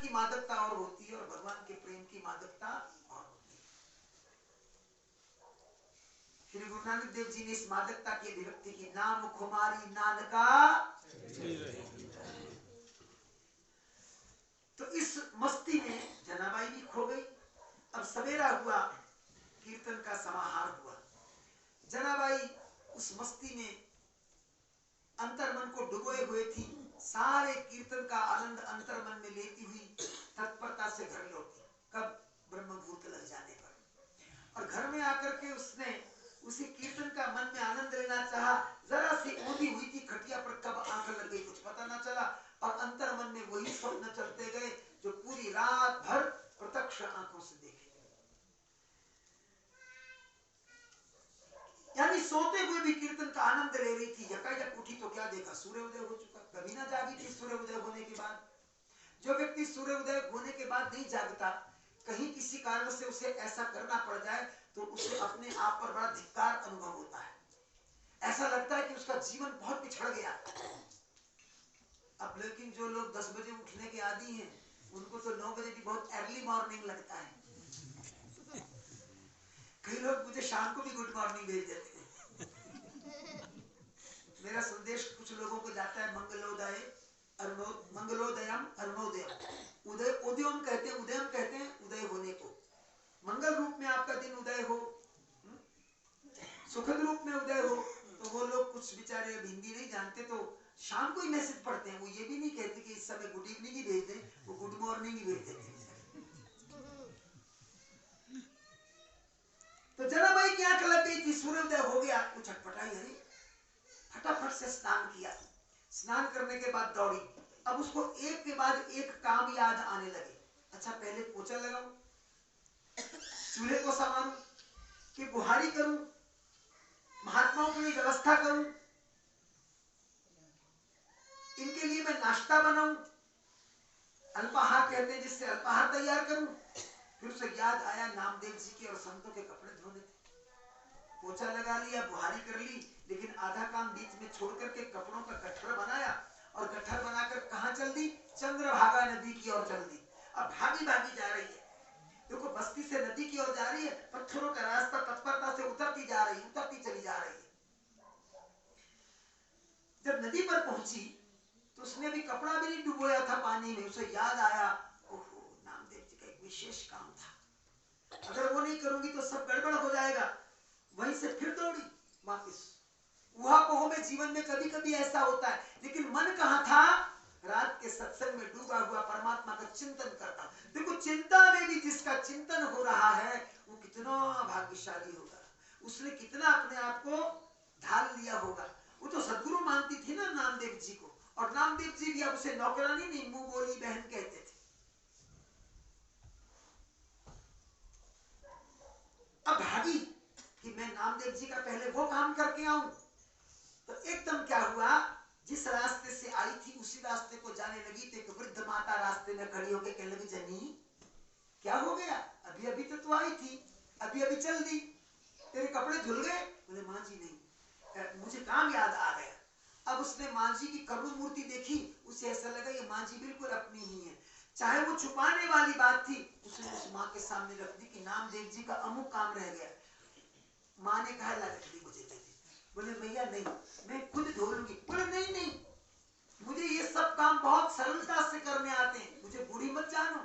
की मादकता और होती है और भगवान के प्रेम की मादकता और होती है। श्री गुरु नानक देव जी ने इस मादकता की अभिव्यक्ति की, नाम खुमारी नानका। तो इस मस्ती में जनाबाई भी खो गई। अब सवेरा हुआ, कीर्तन का समाहार हुआ। जनाबाई उस मस्ती में अंतर्मन को डुबोए हुए थी, सारे कीर्तन का आनंद अंतर्मन में लेती हुई तत्परता से घर लौटी। कब? ब्रह्म मुहूर्त लग जाने पर। और घर में आकर के उसने उसी कीर्तन का मन में आनंद लेना चाहा। जरा सी ऊंधी हुई थी खटिया पर, कब आंख लग गई कुछ पता ना चला। और अंतर्मन में वही स्वप्न चलते गए जो पूरी रात भर प्रत्यक्ष आंखों से देखे। यानी सोते हुए भी कीर्तन का आनंद ले रही थी। यकायक उठी तो क्या देखा? सूर्योदय हो चुका। कभी ना जागी थी सूर्योदय होने के बाद। जो व्यक्ति सूर्योदय होने के बाद नहीं जागता, कहीं किसी कारण से उसे ऐसा करना पड़ जाए तो उसे अपने आप पर बड़ा धिक्कार अनुभव होता है। ऐसा लगता है कि उसका जीवन बहुत पिछड़ गया। अब लेकिन जो लोग 10 बजे उठने के आदी हैं, उनको तो 9 बजे भी बहुत अर्ली मॉर्निंग लगता है। कई लोग मुझे शाम को भी गुड मॉर्निंग भेज देते हैं। मेरा संदेश कुछ लोगों को जाता है, मंगलोदय मंगलोदयम अरुणोदयम। उदय उदयम कहते हैं, उदयम कहते हैं उदय होने को। मंगल रूप में आपका दिन उदय हो, सुखद रूप में उदय हो। तो वो लोग कुछ बेचारे अब हिंदी नहीं जानते तो शाम को ही मैसेज पढ़ते हैं। वो ये भी नहीं कहते कि इस समय गुड इवनिंग ही भेज दें, वो गुड मॉर्निंग ही भेज देते हैं। तो जनाबाई की आंख लग गई थी, सूर्योदय हो गया, वो छटपटाई, अरे फटाफट से स्नान किया। स्नान करने के बाद दौड़ी। अब उसको एक के बाद एक काम याद आने लगे। अच्छा, पहले पोछा लगाऊं, चूल्हे को संवारूं, कि बुहारी करूं, महात्माओं के लिए व्यवस्था करूं, इनके लिए मैं नाश्ता बनाऊं, अल्पाहार कहते हैं जिससे अल्पाहार तैयार करूं। फिर उसे याद आया नामदेव जी के और संतों के कपड़े धोने थे। पोछा लगा लिया, बुहारी कर ली, लेकिन आधा काम बीच में छोड़ करके कपड़ों का गट्ठर बनाया और गट्ठर बनाकर कहां चल दी? चंद्रभागा नदी की ओर चल दी। अब भागी भागी जा रही है। देखो, बस्ती से नदी की ओर जा रही है, पत्थरों का रास्ता तत्परता से उतरती जा रही, उतरती चली जा रही है। जब नदी पर पहुंची तो उसने भी कपड़ा भी नहीं डुबोया था पानी में। उसे याद आया, ओहो, नामदेव जी का एक विशेष काम था, अगर वो नहीं करूंगी तो सब गड़बड़ हो जाएगा। वहीं से फिर दौड़ी वापिस। ऊहापोह में जीवन में कभी कभी ऐसा होता है, लेकिन मन कहां था? रात के सत्संग में डूबा हुआ परमात्मा का चिंतन करता। देखो, चिंता में भी जिसका चिंतन हो रहा है वो कितना भाग्यशाली होगा। उसने कितना अपने आप को ढाल लिया होगा। वो तो सदगुरु मानती थी ना नामदेव जी को, और नामदेव जी भी अब उसे नौकरानी नहीं, मुंह बोली बहन कहते थे। अब भागी कि मैं नामदेव जी का पहले वो काम करके आऊं। तो एकदम क्या हुआ, जिस रास्ते से आई थी उसी रास्ते को जाने लगी तो एक वृद्ध माता रास्ते में खड़ी होकर कहने लगी, जनी क्या हो गया? अभी अभी तो तू आई थी, अभी अभी चल दी, तेरे कपड़े धुल गए? बोले, माँ जी नहीं, मुझे काम याद आ गया। अब उसने माँ जी की करुण मूर्ति देखी, उसे ऐसा लगा ये माँ जी बिल्कुल अपनी ही है। चाहे वो छुपाने वाली बात थी, उसने उस माँ के सामने रख दी कि नामदेव जी का अमुक काम रह गया। माँ ने कहा, ला रख दी, मुझे दे दी। बोले, भैया नहीं, मैं खुद धो लूंगी। बोले, नहीं नहीं, मुझे ये सब काम बहुत सरलता से करने आते हैं, मुझे बूढ़ी मत जानो।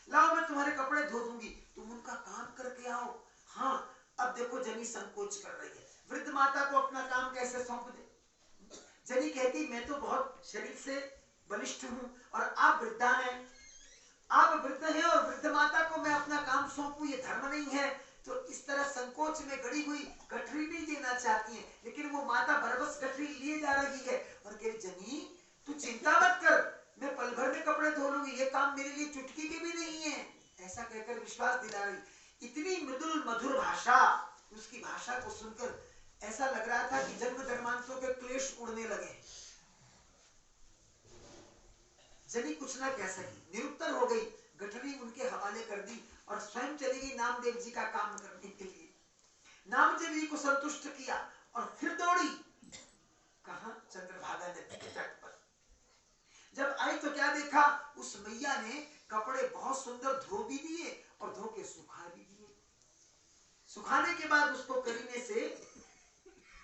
लाओ, मैं तुम्हारे कपड़े धो दूंगी, तुम उनका काम करके आओ। हाँ, अब देखो जनी संकोच कर रही है। वृद्ध माता को अपना काम कैसे सौंप दे? जनी कहती, मैं तो बहुत शरीर से बलिष्ठ हूं और आप वृद्धा हैं, आप वृद्ध हैं और वृद्ध माता को मैं अपना काम सौंपूं, ये धर्म नहीं है। तो इस तरह संकोच में गड़ी हुई गठरी नहीं देना चाहती है, लेकिन वो माता बरबस गठरी लिए जा रही है और कह रही, जनी तू चिंता मत कर, मैं पल भर में कपड़े धो लूंगी, ये काम मेरे लिए चुटकी के भी नहीं है। ऐसा कहकर विश्वास दिला रही। इतनी मृदुल मधुर भाषा, उसकी भाषा को सुनकर ऐसा लग रहा था कि जन्म जन्मांतरों के क्लेश उड़ने लगे। जनी कुछ ना कह सकी, निरुत्तर हो गई, गठरी उनके हवाले कर दी और स्वयं चली गई नामदेव जी का काम करने के लिए। नामदेव जी को संतुष्ट किया और फिर दौड़ी। कहां? चंद्रभागा नदी के तट पर। जब आई तो क्या देखा, उस मैया ने कपड़े बहुत सुंदर धो भी दिए और धो के सुखा भी दिए। सुखाने के बाद उसको करीने से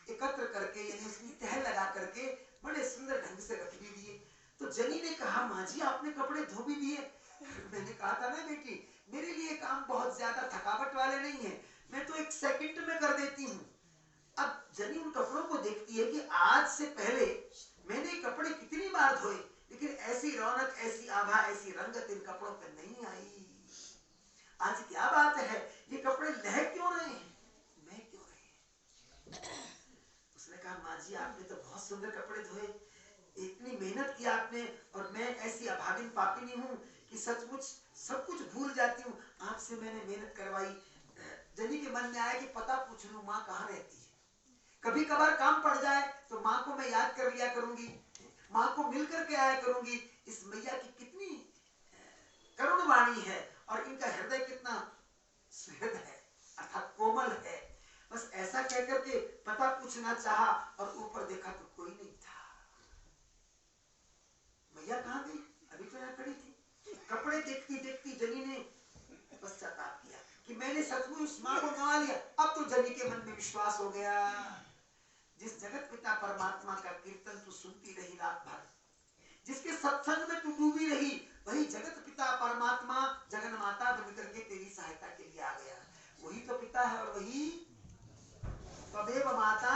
एकत्र करके, यानी उसकी तह लगा करके बड़े सुंदर ढंग से रख भी दिए। तो जनी ने कहा, माँ जी आपने कपड़े धो भी दिए? मैंने कहा था ना बेटी, मेरे लिए काम बहुत ज्यादा थकावट वाले नहीं है, मैं तो 1 सेकंड में कर देती हूँ। अब जनी उन कपड़ों को देखती है कि आज से पहले मैंने कपड़े कितनी बार धोए, लेकिन ऐसी रौनक, ऐसी आभा, ऐसी रंगत इन कपड़ों पर नहीं आई। आज क्या बात है, ये कपड़े लह क्यों रहे हैं, मैं क्यों रहे? उसने कहा, माँ जी आपने तो बहुत सुंदर कपड़े धोए, इतनी मेहनत की आपने, और मैं ऐसी अभागिन पापिनी हूँ कि सचमुच सब कुछ भूल जाती हूँ, आपसे मैंने मेहनत करवाई। जनी के मन में आया कि पता पूछ लूं माँ कहाँ रहती है, कभी कभार काम पड़ जाए तो माँ को मैं याद कर लिया करूंगी, माँ को मिल करके आया करूंगी। इस मैया की कितनी करुण वाणी है और इनका हृदय कितना सुहृद है, अर्थात कोमल है। बस ऐसा कह करके पता पूछना चाहा और ऊपर देखा तो कोई नहीं था। मैया कहाँ गई, अभी तो यहाँ खड़ी थी। कपड़े देखती देखती जनी ने पश्चाताप किया कि मैंने सचमुच उस माँ को गंवा लिया। अब तो जनी के मन में विश्वास हो गया, जिस जगत पिता परमात्मा का कीर्तन तू सुनती रही रात भर, जिसके सत्संग में तू डूबी रही, वही जगत पिता परमात्मा जगन माता बन करके तेरी सहायता के लिए आ गया। वही तो पिता है और वही त्वमेव माता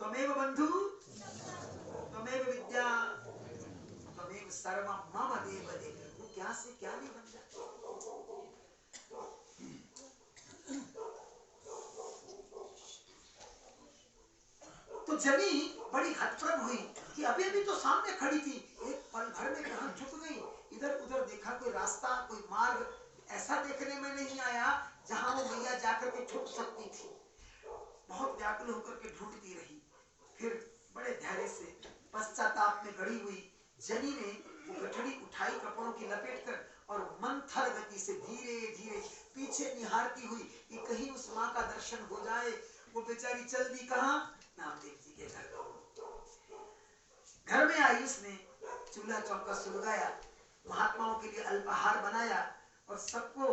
त्वमेव बंधु त्वमेव विद्या त्वमेव सर्वं मम देव देव। वो क्या से क्या नहीं बन जाता। तो जनी बड़ी हतप्रभ हुई कि अभी अभी तो सामने खड़ी थी, एक पल भर में कहां झुक गई। इधर उधर देखा, कोई रास्ता, कोई मार्ग ऐसा देखने में नहीं आया जहां वो मैया जाकर के छुप सकती थी। बहुत व्याकुल होकर के ढूंढती रही। फिर बड़े धैर्य से पश्चाताप में गड़ी हुई जनी ने वो गठड़ी उठाई कपड़ों की लपेट कर, और मंथर गति से धीरे धीरे पीछे निहारती हुई कि कहीं उस माँ का दर्शन हो जाए। वो बेचारी चल दी कहां, नामदेव जी के घर में आई। उसने चूल्हा चौका सुलगाया, महात्माओं के लिए अल्पाहार बनाया और सबको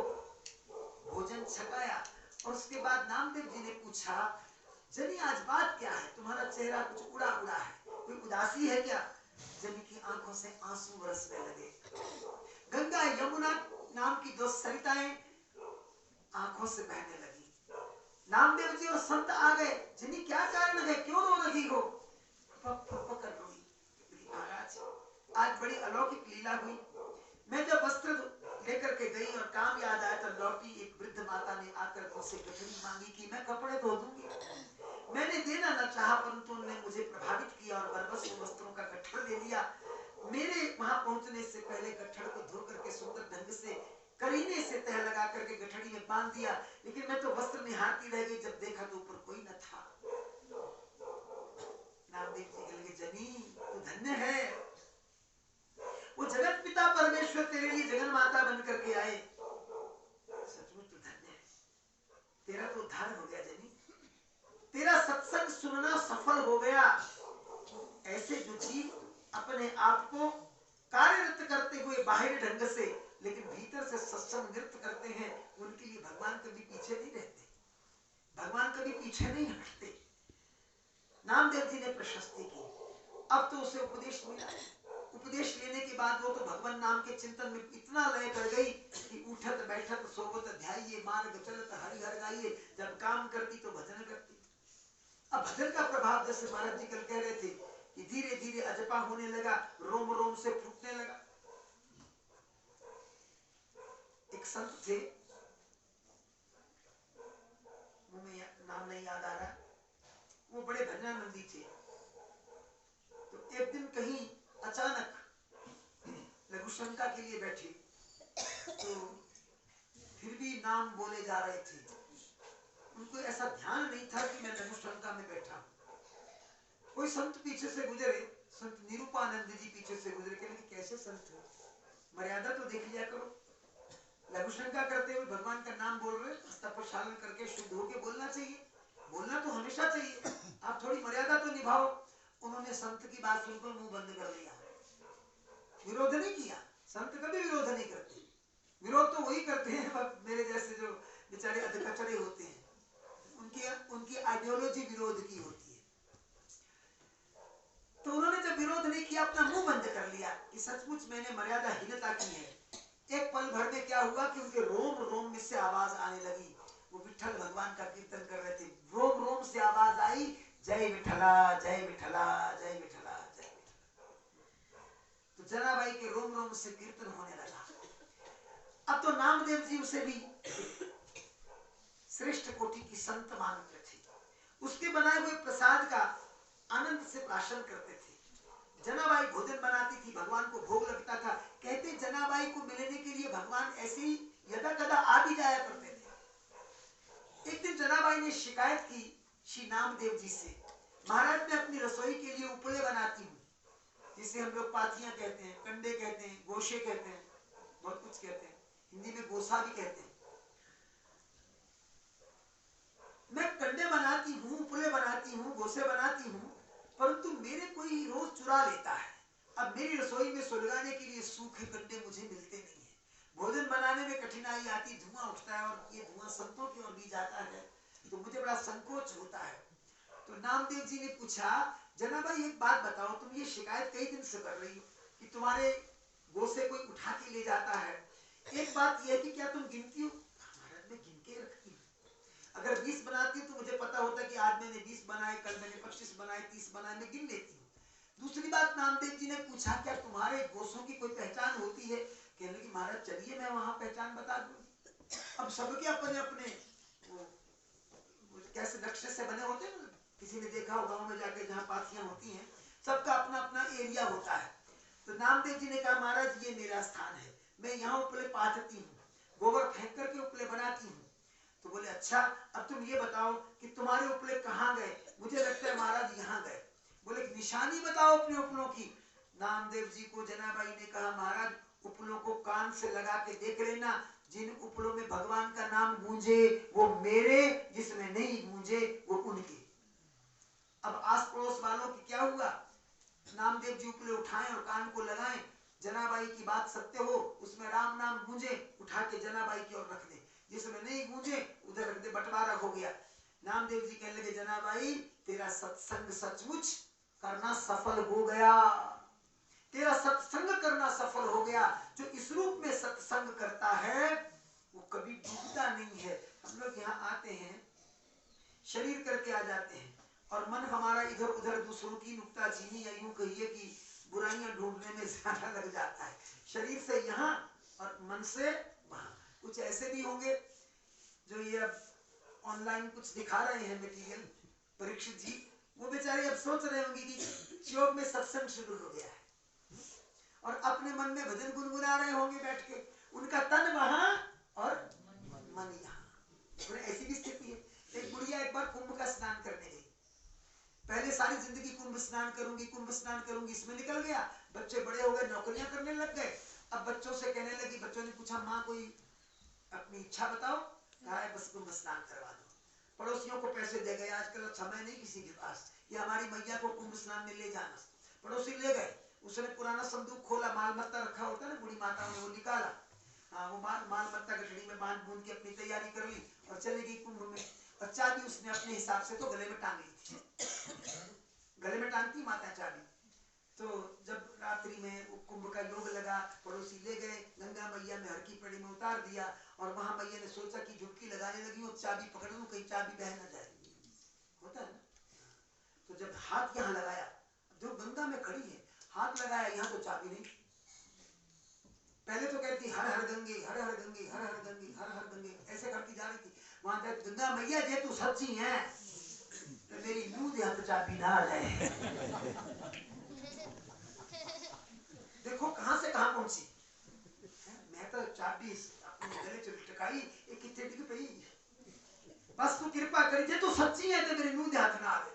भोजन छकाया। और उसके बाद नामदेव जी ने पूछा, जनी आज बात क्या है, तुम्हारा चेहरा कुछ उड़ा उड़ा है, कोई उदासी है क्या? जनी की आंखों से आंसू बरसने लगे। गंगा यमुना नाम की 2 सरिताएं आंखों से बहने लगी। नामदेव जी और संत आ गए। जनी क्या कारण है, क्यों रो रही हो? कर रोई। महाराज आज बड़ी अलौकिक लीला हुई। मैं जब वस्त्र लेकर के गई और काम याद आया तो लौटी, एक वृद्ध माता ने आकर मुझसे गठड़ी मांगी कि मैं कपड़े धो दूंगी। मैंने देना न चाहा, परंतु उन्होंने मुझे प्रभावित किया और बरबस वस्त्रों का गट्ठर ले लिया। मेरे वहां पहुंचने से पहले गट्ठर को धो करके सुंदर ढंग से करीने से तह लगा करके गठड़ी में बांध दिया, लेकिन मैं तो वस्त्र निहारती रह गई। जब देखा तो ऊपर कोई न था। नामदेव जी कह लगे, जनी तू धन्य है, वो जगत पिता परमेश्वर तेरे लिए जगन माता बन करके आए। सचमुच तू धन्य है, तेरा तो उद्धार हो गया जनी, तेरा सत्संग सुनना सफल हो गया। ऐसे जो जीव अपने आप को कार्यरत करते हुए बाहरी ढंग से लेकिन भीतर से सत्संग नृत्य करते हैं, उनके लिए भगवान कभी पीछे नहीं रहते, भगवान कभी पीछे नहीं हटते। नामदेव जी ने प्रशस्ति की। अब तो उसे उपदेश मिला। उपदेश लेने के बाद वो तो भगवान नाम के चिंतन में इतना लय कर गई कि उठत बैठत सोवत ध्याइये मार्ग चलत हरिहर गाइये। जब काम करती तो भजन करती। अब भजन का प्रभाव, जैसे महाराज जी कल कह रहे थे कि धीरे धीरे अजपा होने लगा, रोम रोम से फूटने लगा। एक संत थे, मुझे नाम नहीं याद आ रहा, वो बड़े भजनानंदी थे। तो एक दिन कहीं अचानक लघुशंका के लिए बैठे, तो फिर भी नाम बोले जा रहे थे। उनको ऐसा ध्यान नहीं था कि मैं लघुशंका में बैठा। कोई संत पीछे से गुजरे, संत निरूपानंद जी पीछे से गुजरे, कहने कैसे संत हो, मर्यादा तो देख लिया करो। लघुशंका करते हुए भगवान का नाम बोल रहे, तपस्यालन करके शुद्ध होके बोलना चाहिए, बोलना तो हमेशा चाहिए, आप थोड़ी मर्यादा तो निभाओ। उन्होंने संत की बात सुनकर मुंह बंद कर लिया, विरोध नहीं किया। संत कभी विरोध नहीं करते, विरोध तो वही करते हैं मेरे जैसे जो बेचारे अधकचरे होते हैं, उनकी आइडियोलॉजी विरोध की होती है। तो उन्होंने जब विरोध नहीं किया, अपना मुंह बंद कर लिया कि सचमुच मैंने मर्यादाहीनता की है। एक पल भर में क्या हुआ कि उनके रोम रोम में से आवाज आने लगी। वो विठल भगवान का कीर्तन कर रहे थे, रोम रोम से आवाज आई, जय विठला जय विठला जय विठला जय विठला। तो जनाबाई के रोम रोम से कीर्तन होने लगा। अब तो नामदेव जी उसे भी श्रेष्ठ कोटि की संत मानते थे। उसके बनाए हुए प्रसाद का आनंद से प्राशन करते थे। जनाबाई भोजन बनाती थी, भगवान को भोग लगता था। कहते जनाबाई को मिलने के लिए भगवान ऐसे ही यदा कदा आ भी जाया करते थे। एक दिन जनाबाई ने शिकायत की श्री नामदेव जी से, महाराज मैं अपनी रसोई के लिए उपले बनाती हूँ, जिसे हम लोग पाथियां कहते हैं, कंडे कहते हैं, गोशे कहते हैं, बहुत कुछ कहते हैं, हिंदी में गोसा भी कहते हैं। मैं कंडे बनाती हूँ, उपले बनाती हूँ, गोसे बनाती हूँ, परंतु मेरे कोई रोज चुरा लेता है। अब मेरी रसोई में सुलगाने के लिए सूखे कंडे मुझे मिलते नहीं है, भोजन बनाने में कठिनाई आती, धुआं उठता है और ये धुआं संतों की ओर भी जाता है, तो मुझे बड़ा संकोच होता है। तो नामदेव जी ने पूछा, जनाबाई एक बात बताओ, तुम ये शिकायत कई दिन से कर रही हो कि तुम्हारे गोसे कोई उठा के ले जाता है, एक बात यह कि क्या तुम गिनती हो? महाराज मैं गिन के रखती हूँ, अगर 20 बनाती हूँ तो मुझे पता होता है कि आज मैंने 20 बनाए, कल मैंने 25 बनाए, 30 बनाए, मैं गिन लेती हूँ। दूसरी बात, नामदेव जी ने पूछा क्या तुम्हारे गोसों की कोई पहचान होती है? कहने लगी महाराज चलिए मैं वहां पहचान बता दूंगी। अब सबके अपने अपने वो कैसे नक्शे से बने होते हैं, किसी ने देखा हो गाँव में जाके जहाँ पाथियां होती हैं, सबका अपना अपना एरिया होता है। तो नामदेव जी ने कहा महाराज ये मेरा स्थान है, मैं यहाँ उपले पाथती हूँ, गोबर फेंक करके उपले बनाती हूँ। तो बोले अच्छा, अब तुम ये बताओ कि तुम्हारे उपले कहाँ गए? मुझे लगता है महाराज यहाँ गए। बोले निशानी बताओ अपने उपलों की। नामदेव जी को जनाबाई ने कहा महाराज उपलों को कान से लगा के देख लेना, जिन उपलों में भगवान का नाम गूंजे वो मेरे, जिसमें नहीं गूंजे वो उनके। अब आस पड़ोस वालों की क्या हुआ, नामदेव जी उपले उठाएं और कान को लगाएं, जनाबाई की बात सत्य हो, उसमें राम नाम गूंजे, उठा के जनाबाई की ओर रख दे, जिसमें नहीं गूंजे उधर रख दे, बंटवारा हो गया। नामदेव जी कहने लगे जनाबाई तेरा सत्संग सचमुच करना सफल हो गया, तेरा सत्संग करना सफल हो गया। जो इस रूप में सत्संग करता है वो कभी डूबता नहीं है। हम लोग यहाँ आते हैं, शरीर करके आ जाते हैं और मन हमारा इधर उधर दूसरों की नुक्ताचीनी या यूं कहिए कि बुराइयां ढूंढने में ज्यादा लग जाता है। शरीर से यहाँ और मन से वहां। कुछ ऐसे भी होंगे जो ये अब ऑनलाइन कुछ दिखा रहे हैं मटेरियल, परीक्षित जी, वो बेचारे अब सोच रहे होंगे कि योग में सत्संग शुरू हो गया है और अपने मन में भजन गुनगुना रहे होंगे बैठ के, उनका तन वहां और मन यहाँ। ऐसी भी स्थिति है। एक बुढ़िया एक बार कुंभ का स्नान करने गई, पहले सारी जिंदगी कुंभ स्नान करूंगी इसमें निकल गया, बच्चे बड़े हो गए, नौकरियां करने लग गए। अब बच्चों से कहने लगी, बच्चों ने पूछा माँ कोई अपनी इच्छा बताओ, कहा है बस कुंभ स्नान करवा दो। पड़ोसियों को पैसे दे गए, आजकल समय नहीं किसी के पास, ये हमारी मैया को कुंभ स्नान में ले जाना। पड़ोसी ले गए, उसने पुराना संदूक खोला, माल मत्ता रखा होता है ना बुढ़ी माताओं ने, वो निकाला, वो माल मत्ता गठड़ी में बांध बूंद के अपनी तैयारी कर ली और चली गई कुंभ में। और चाबी उसने अपने हिसाब से तो गले में टांग ली थी, गले में टांगती माता चाबी। तो जब रात्रि में वो कुंभ का योग लगा, पड़ोसी ले गए, गंगा मैया में हर की पेड़ी में उतार दिया और वहां मैया ने सोचा कि झुटकी लगाने लगी और चाबी पकड़ लूं, कहीं चाबी बह न जाए, होता है ना। तो जब हाथ यहाँ लगाया, जो गंगा में खड़ी है, हाथ लगाया यहाँ तो चाबी नहीं। पहले तो कहती हर हर गंगे हर हर गंगे हर हर गंगे हर हर गंगे, ऐसे करती जा रही थी। वहां जब गंगा मैया जे तू सच्ची है तो मेरी मुंह यहाँ तो चाबी ना आ जाए। देखो कहां से कहां पहुंची, मैं तो चाबी अपने गले च लटकाई, एक कितने डिग पई, बस तू कृपा करी जे तू सच्ची है तो मेरे मुंह हाथ ना आवे।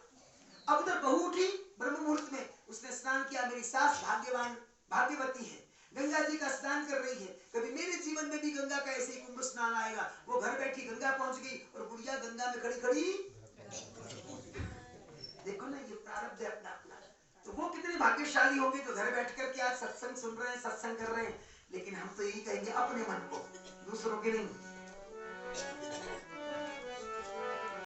अब उधर बहू उठी ब्रह्म मुहूर्त में, उसने स्नान किया, मेरी सास भाग्यवान भाग्यवती है, गंगा जी का स्नान कर रही है, कभी मेरे जीवन में भी गंगा का ऐसे ही कुंभ स्नान आएगा। वो घर बैठी गंगा पहुंच गई और बुढ़िया गंगा में खड़ी खड़ी। देखो ना ये प्रारब्ध है अपना अपना। भाग्यशाली होंगे जो घर बैठ करके आज सत्संग सुन रहे हैं, सत्संग कर रहे हैं। लेकिन हम तो यही कहेंगे अपने मन को, दूसरों के नहीं।